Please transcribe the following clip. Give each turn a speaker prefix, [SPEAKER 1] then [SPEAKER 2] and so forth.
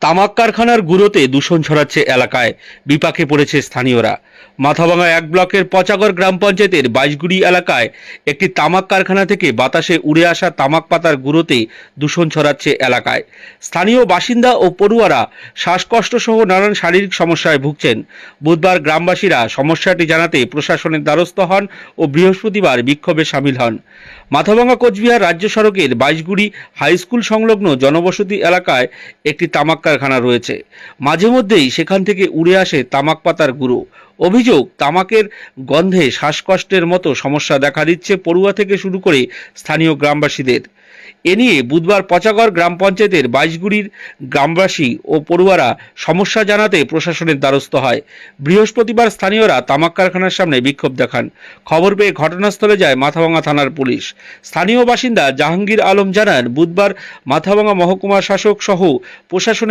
[SPEAKER 1] তামাক কারখানার গুঁড়োতে দূষণ ছড়াচ্ছে এলাকায়, বিপাকে পড়েছে স্থানীয়রা। মাথাভাঙা ১ ব্লকের পচাগড় গ্রাম পঞ্চায়েতের বাইশগুড়ি এলাকায় একটি তামাক কারখানা থেকে বাতাসে উড়ে আসা তামাক পাতার গুঁড়োতে দূষণ ছড়াচ্ছে এলাকায়। স্থানীয় বাসিন্দা ও পড়ুয়ারা শ্বাসকষ্ট সহ নানান শারীরিক সমস্যায় ভুগছেন। বুধবার গ্রামবাসীরা সমস্যাটি জানাতে প্রশাসনের দ্বারস্থ হন ও বৃহস্পতিবার বিক্ষোভে সামিল হন। মাথাভাঙা কোচবিহার রাজ্য সড়কের বাইশগুড়ি হাই স্কুল সংলগ্ন জনবসতি এলাকায় একটি তামাক কারখানা রয়েছে। মাঝে মধ্যেই সেখান থেকে উড়ে আসে তামাক পাতার গুঁড়ো। অভিযোগ, তামাকের গন্ধে শ্বাসকষ্টের মতো সমস্যা দেখা দিচ্ছে পড়ুয়া থেকে শুরু করে স্থানীয় গ্রামবাসীদের। এ নিয়ে বুধবার পচাগড় গ্রাম পঞ্চায়েতের বাইশগুড়ির গ্রামবাসী ও পড়ুয়ারা সমস্যা জানাতে প্রশাসনের দ্বারস্থ হয়। বৃহস্পতিবার স্থানীয়রা তামাক কারখানার সামনে বিক্ষোভ দেখান। খবর পেয়ে ঘটনাস্থলে যায় মাথাভাঙা থানার পুলিশ। স্থানীয় বাসিন্দা জাহাঙ্গীর আলম জানান, বুধবার মাথাভাঙা মহকুমা শাসক সহ প্রশাসনের